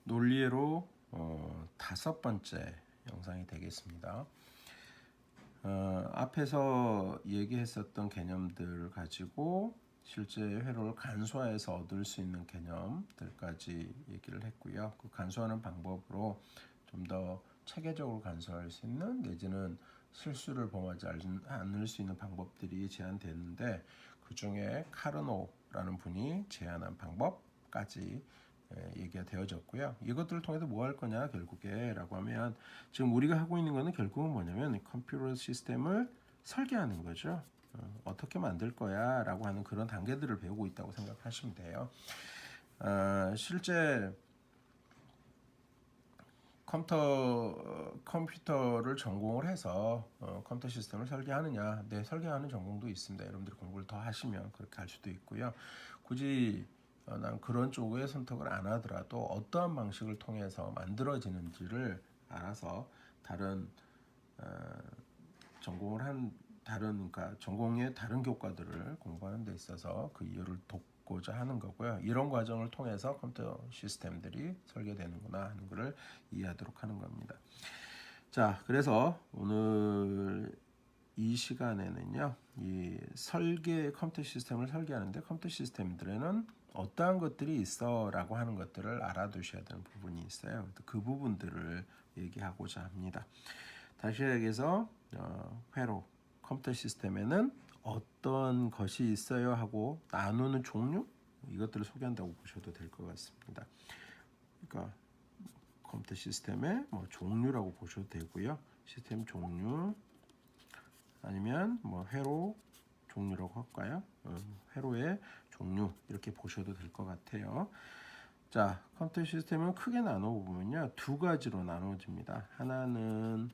논리회로 다섯 번째 영상이 되겠습니다. 앞에서 얘기했었던 개념들을 가지고 실제 회로를 간소화해서 얻을 수 있는 개념들까지 얘기를 했고요. 그 간소화하는 방법으로 좀 더 체계적으로 간소화할 수 있는 내지는 실수를 범하지 않을 수 있는 방법들이 제안됐는데 그 중에 카르노라는 분이 제안한 방법까지 얘기가 되어졌고요. 이것들을 통해서 뭐 할 거냐 결국에 라고 하면 지금 우리가 하고 있는 거는 결국은 뭐냐면 컴퓨터 시스템을 설계하는 거죠. 어떻게 만들 거야 라고 하는 그런 단계들을 배우고 있다고 생각하시면 돼요. 실제 컴퓨터를 전공을 해서 컴퓨터 시스템을 설계하느냐? 네, 설계하는 전공도 있습니다. 여러분들이 공부를 더 하시면 그렇게 할 수도 있고요. 굳이 난 그런 쪽의 선택을 안 하더라도 어떠한 방식을 통해서 만들어지는지를 알아서 다른 전공을 한 그러니까 전공의 다른 교과들을 공부하는 데 있어서 그 이유를 돕고자 하는 거고요. 이런 과정을 통해서 컴퓨터 시스템들이 설계되는구나 하는 것을 이해하도록 하는 겁니다. 자, 그래서 오늘 이 시간에는요, 이 컴퓨터 시스템을 설계하는데 컴퓨터 시스템들에는 어떠한 것들이 있어라고 하는 것들을 알아두셔야 되는 부분이 있어요. 그 부분들을 얘기하고자 합니다. 다시 얘기해서 회로 컴퓨터 시스템에는 어떤 것이 있어요 하고 나누는 종류 이것들을 소개한다고 보셔도 될 것 같습니다. 그러니까 컴퓨터 시스템의 종류라고 보셔도 되고요. 시스템 종류 아니면 회로 종류라고 할까요? 회로의 종류 이렇게 보셔도 될 것 같아요. 자, 컴퓨터 시스템은 크게 나눠보면요. 두 가지로 나눠집니다. 하나는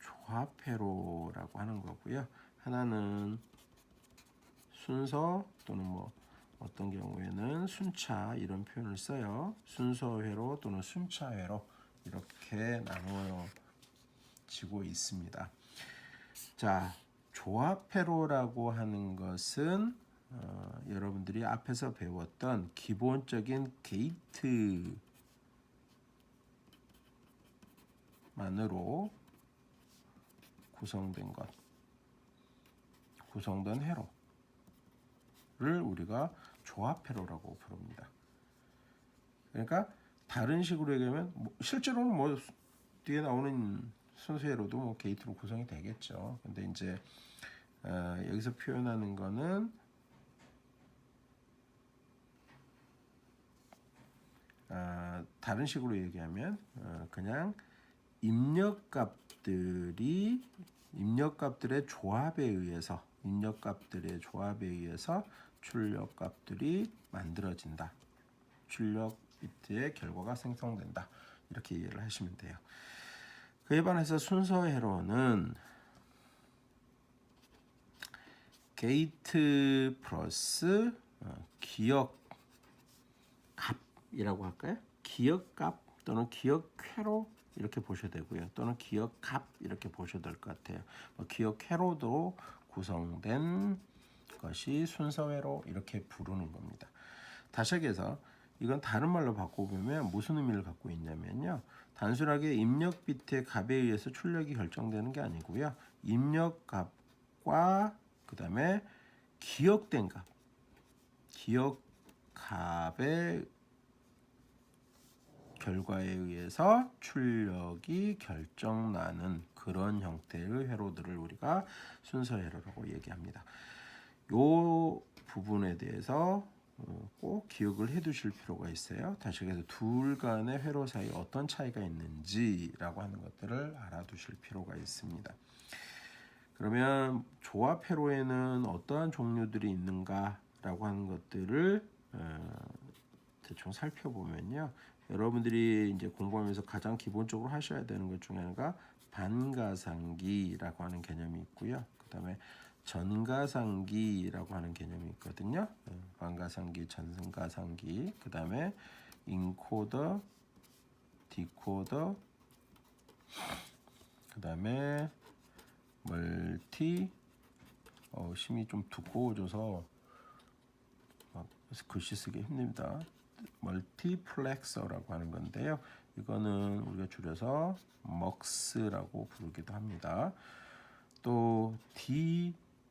조합회로라고 하는 거고요. 하나는 순서 또는 어떤 경우에는 순차 이런 표현을 써요. 순서회로 또는 순차회로 이렇게 나누어지고 있습니다. 자, 조합회로라고 하는 것은 여러분들이 앞에서 배웠던 기본적인 게이트만으로 구성된 회로를 우리가 조합회로라고 부릅니다. 그러니까 다른 식으로 얘기하면 실제로는 뒤에 나오는 순서회로도 게이트로 구성이 되겠죠. 근데 이제 여기서 표현하는 거는 다른 식으로 얘기하면 그냥 입력값들의 조합에 의해서 출력값들이 만들어진다. 출력 비트의 결과가 생성된다. 이렇게 이해를 하시면 돼요. 그에 반해서 순서회로는 게이트 플러스 기억값이라고 할까요? 기억값 또는 기억회로 이렇게 보셔도 되고요. 또는 기억값 이렇게 보셔도 될 것 같아요. 기억회로도 구성된 것이 순서회로 이렇게 부르는 겁니다. 다시 얘기해서 이건 다른 말로 바꿔보면 무슨 의미를 갖고 있냐면요. 단순하게 입력 비트의 값에 의해서 출력이 결정되는 게 아니고요. 입력값과 그 다음에 기억된 값, 기억값의 결과에 의해서 출력이 결정나는 그런 형태의 회로들을 우리가 순서회로라고 얘기합니다. 이 부분에 대해서 꼭 기억을 해 두실 필요가 있어요. 다시 얘기해서 둘 간의 회로 사이에 어떤 차이가 있는지라고 하는 것들을 알아두실 필요가 있습니다. 그러면 조합 회로에는 어떠한 종류들이 있는가라고 하는 것들을 대충 살펴보면요. 여러분들이 이제 공부하면서 가장 기본적으로 하셔야 되는 것 중에 하나가 반가상기라고 하는 개념이 있고요. 그 다음에 전가상기라고 하는 개념이 있거든요. 반가상기, 전가상기, 그 다음에 인코더, 디코더, 그 다음에 멀티, 심이 좀 두꺼워져서 글씨 쓰기 힘듭니다. 멀티플렉서라고 하는 건데요. 이거는 우리가 줄여서 MUX라고 부르기도 합니다. 또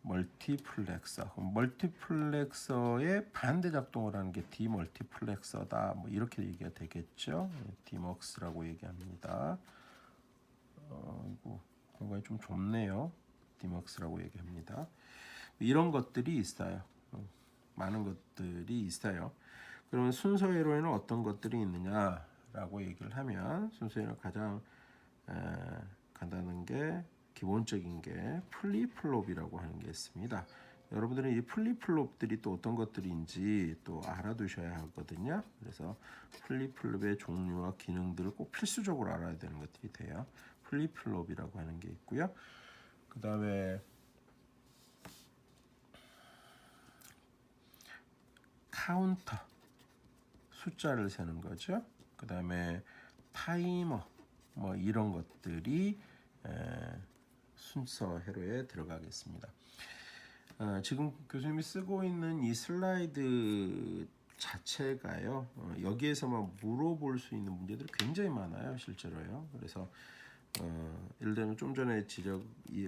디멀티플렉서, 멀티플렉서의 반대 작동을 하는 게 디멀티플렉서다. 뭐 이렇게 얘기가 되겠죠. 디먹스라고 얘기합니다. 이거 공간이 좀 좁네요. 디먹스라고 얘기합니다. 이런 것들이 있어요. 많은 것들이 있어요. 그러면 순서회로에는 어떤 것들이 있느냐라고 얘기를 하면 순서회로 가장 간단한 게 기본적인 게 플립플롭이라고 하는 게 있습니다. 여러분들은 이 플립플롭들이 또 어떤 것들인지 또 알아두셔야 하거든요. 그래서 플립플롭의 종류와 기능들을 꼭 필수적으로 알아야 되는 것들이 돼요. 플립플롭이라고 하는 게 있고요. 그 다음에 카운터, 숫자를 세는 거죠. 그 다음에 타이머, 뭐 이런 것들이 순서 회로에 들어가겠습니다. 지금 교수님이 쓰고 있는 이 슬라이드 자체가요. 여기에서만 물어볼 수 있는 문제들이 굉장히 많아요, 실제로요. 그래서 예를 들면 좀 전에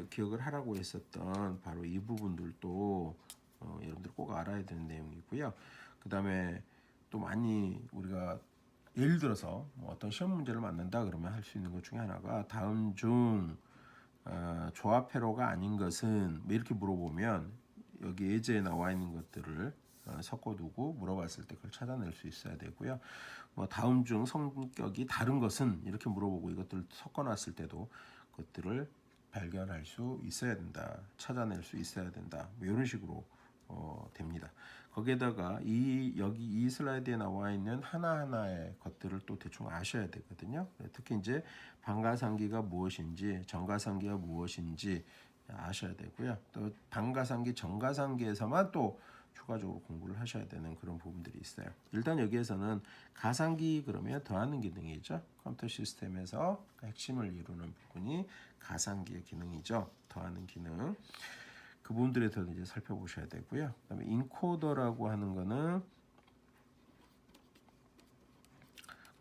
기억을 하라고 했었던 바로 이 부분들도 여러분들 꼭 알아야 되는 내용이고요. 그 다음에 또 많이 우리가 예를 들어서 뭐 어떤 시험 문제를 맞는다 그러면 할 수 있는 것 중에 하나가 다음 중 조합 회로가 아닌 것은 뭐 이렇게 물어보면 여기 예제에 나와 있는 것들을 섞어두고 물어봤을 때 그걸 찾아낼 수 있어야 되고요. 뭐 다음 중 성격이 다른 것은 이렇게 물어보고 이것들을 섞어놨을 때도 그것들을 발견할 수 있어야 된다, 찾아낼 수 있어야 된다, 뭐 이런 식으로 됩니다. 거기에다가 여기 이 슬라이드에 나와 있는 하나하나의 것들을 또 대충 아셔야 되거든요. 특히 이제 방가상기가 무엇인지, 정가상기가 무엇인지 아셔야 되고요. 또 방가상기, 정가상기에서만 또 추가적으로 공부를 하셔야 되는 그런 부분들이 있어요. 일단 여기에서는 가상기 그러면 더하는 기능이죠. 컴퓨터 시스템에서 핵심을 이루는 부분이 가상기의 기능이죠. 더하는 기능. 그 부분들에 대해서 이제 살펴보셔야 되고요. 그다음에 인코더라고 하는 거는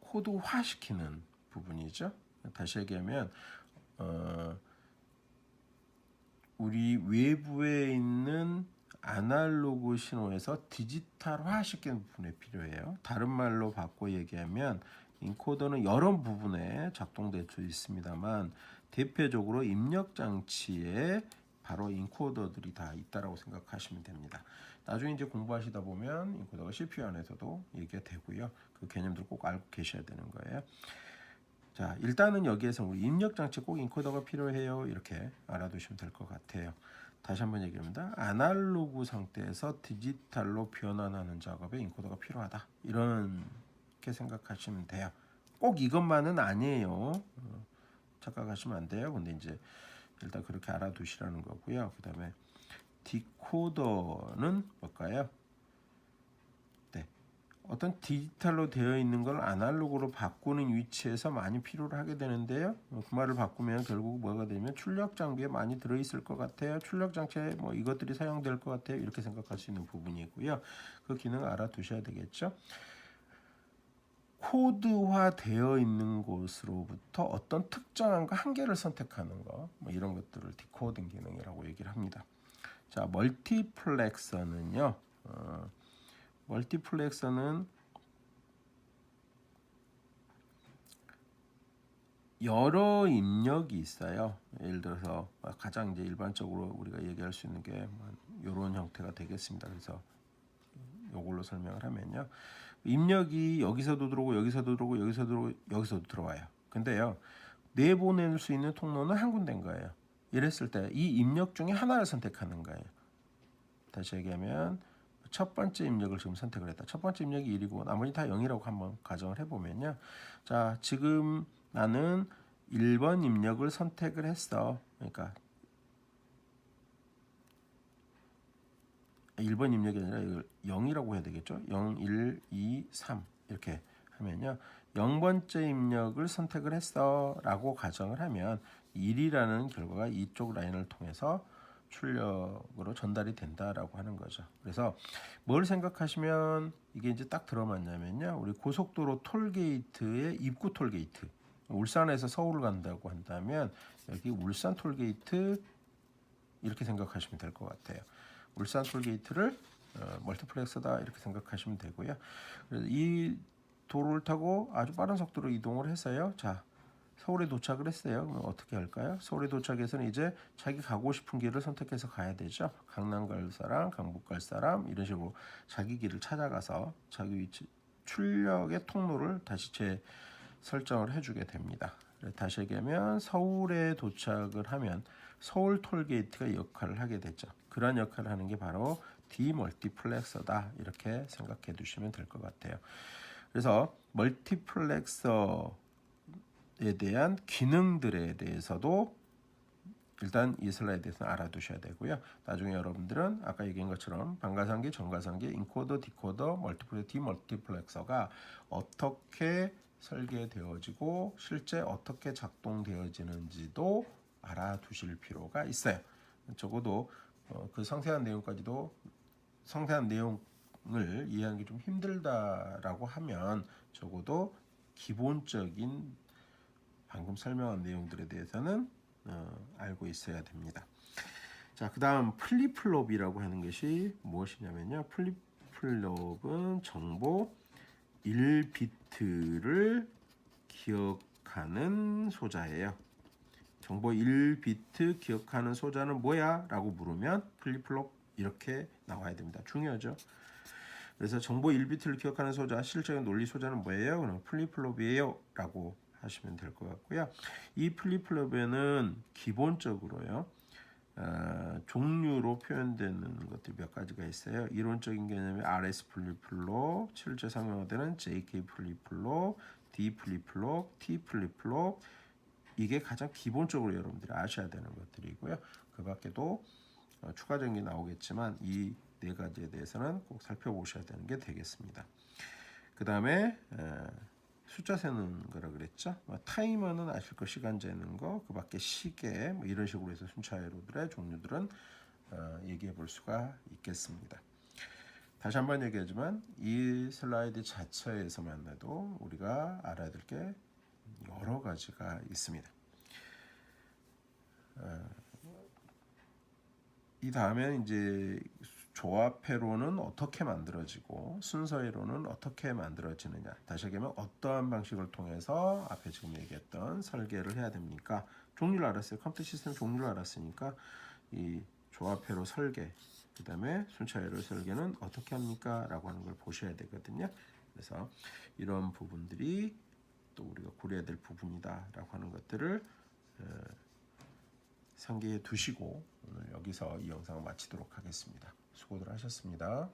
코드화시키는 부분이죠. 다시 얘기하면 우리 외부에 있는 아날로그 신호에서 디지털화시키는 부분에 필요해요. 다른 말로 바꿔 얘기하면 인코더는 여러 부분에 작동될 수 있습니다만 대표적으로 입력 장치에 바로 인코더들이 다 있다라고 생각하시면 됩니다. 나중에 이제 공부하시다 보면 인코더가 CPU 안에서도 얘기가 되고요. 그 개념들 꼭 알고 계셔야 되는 거예요. 자, 일단은 여기에서 우리 입력 장치 꼭 인코더가 필요해요. 이렇게 알아두시면 될 것 같아요. 다시 한번 얘기합니다. 아날로그 상태에서 디지털로 변환하는 작업에 인코더가 필요하다. 이렇게 생각하시면 돼요. 꼭 이것만은 아니에요. 착각하시면 안 돼요. 근데 이제 일단 그렇게 알아두시라는 거고요. 그 다음에 디코더는 뭘까요? 네, 어떤 디지털로 되어 있는 걸 아날로그로 바꾸는 위치에서 많이 필요를 하게 되는데요. 그 말을 바꾸면 결국 뭐가 되면 출력 장비에 많이 들어있을 것 같아요. 출력 장치에 뭐 이것들이 사용될 것 같아요. 이렇게 생각할 수 있는 부분이고요. 그 기능을 알아두셔야 되겠죠. 코드화 되어 있는 곳으로부터 어떤 특정한 거 한 개를 선택하는 거, 뭐 이런 것들을 디코딩 기능이라고 얘기를 합니다. 자, 멀티플렉서는요. 멀티플렉서는 여러 입력이 있어요. 예를 들어서 가장 이제 일반적으로 우리가 얘기할 수 있는 게 이런 형태가 되겠습니다. 그래서 이걸로 설명을 하면요. 입력이 여기서도 들어오고 여기서도 들어오고 여기서도 들어오고 여기서도 들어와요. 근데요. 내보낼 수 있는 통로는 한 군데인 거예요. 이랬을 때 이 입력 중에 하나를 선택하는 거예요. 다시 얘기하면 첫 번째 입력을 지금 선택을 했다. 첫 번째 입력이 1이고 나머지 다 0이라고 한번 가정을 해보면요. 자, 지금 나는 1번 입력을 선택을 했어. 그러니까 1번 입력이 아니라 이걸 0이라고 해야 되겠죠. 0, 1, 2, 3 이렇게 하면요. 0번째 입력을 선택을 했어 라고 가정을 하면 1이라는 결과가 이쪽 라인을 통해서 출력으로 전달이 된다라고 하는 거죠. 그래서 뭘 생각하시면 이게 이제 딱 들어맞냐면요. 우리 고속도로 톨게이트의 입구 톨게이트. 울산에서 서울을 간다고 한다면 여기 울산 톨게이트 이렇게 생각하시면 될 것 같아요. 울산 톨게이트를 멀티플렉서다 이렇게 생각하시면 되고요. 이 도로를 타고 아주 빠른 속도로 이동을 해서요. 자, 서울에 도착을 했어요. 그럼 어떻게 할까요? 서울에 도착해서는 이제 자기 가고 싶은 길을 선택해서 가야 되죠. 강남 갈 사람, 강북 갈 사람 이런 식으로 자기 길을 찾아가서 자기 위치 출력의 통로를 다시 설정을 해주게 됩니다. 다시 얘기하면 서울에 도착을 하면 서울 톨게이트가 역할을 하게 되죠. 그런 역할을 하는 게 바로 디멀티플렉서다 이렇게 생각해 두시면 될 것 같아요. 그래서 멀티플렉서에 대한 기능들에 대해서도 일단 이 슬라이드에서 알아두셔야 되고요. 나중에 여러분들은 아까 얘기한 것처럼 반가상기, 정가상기, 인코더, 디코더, 멀티플렉서, 디멀티플렉서가 어떻게 설계되어지고 실제 어떻게 작동되어지는지도 알아두실 필요가 있어요. 적어도 그 상세한 내용을 이해하는 게 좀 힘들다라고 하면 적어도 기본적인 방금 설명한 내용들에 대해서는 알고 있어야 됩니다. 자, 그다음 플립플롭이라고 하는 것이 무엇이냐면요. 플립플롭은 정보 1비트를 기억하는 소자예요. 정보 1비트 기억하는 소자는 뭐야? 라고 물으면 플립플롭 이렇게 나와야 됩니다. 중요하죠. 그래서 정보 1비트를 기억하는 소자, 실제적인 논리 소자는 뭐예요? 그럼 플립플롭이에요. 라고 하시면 될 것 같고요. 이 플립플롭에는 기본적으로요. 종류로 표현되는 것들이 몇 가지가 있어요. 이론적인 개념이 RS 플립플롭, 실제 상용화되는 JK 플립플롭, D 플립플롭, T 플립플롭 이게 가장 기본적으로 여러분들이 아셔야 되는 것들이고요. 그 밖에도 추가적인 게 나오겠지만 이 네 가지에 대해서는 꼭 살펴보셔야 되는 게 되겠습니다. 그 다음에 숫자 세는 거라 그랬죠. 타이머는 아실 거 시간 재는 거, 그 밖에 시계 뭐 이런 식으로 해서 순차회로들의 종류들은 얘기해 볼 수가 있겠습니다. 다시 한번 얘기하지만 이 슬라이드 자체에서만 해도 우리가 알아야 될 게 여러 가지가 있습니다. 이 다음에 이제 조합회로는 어떻게 만들어지고 순서회로는 어떻게 만들어지느냐. 다시 얘기하면 어떠한 방식을 통해서 앞에 지금 얘기했던 설계를 해야 됩니까? 종류를 알았어요. 컴퓨터 시스템 종류를 알았으니까 이 조합회로 설계, 그 다음에 순차회로 설계는 어떻게 합니까? 라고 하는 걸 보셔야 되거든요. 그래서 이런 부분들이 또 우리가 고려해야 될 부분이다 라고 하는 것들을 상기해 두시고 오늘 여기서 이 영상을 마치도록 하겠습니다. 수고들 하셨습니다.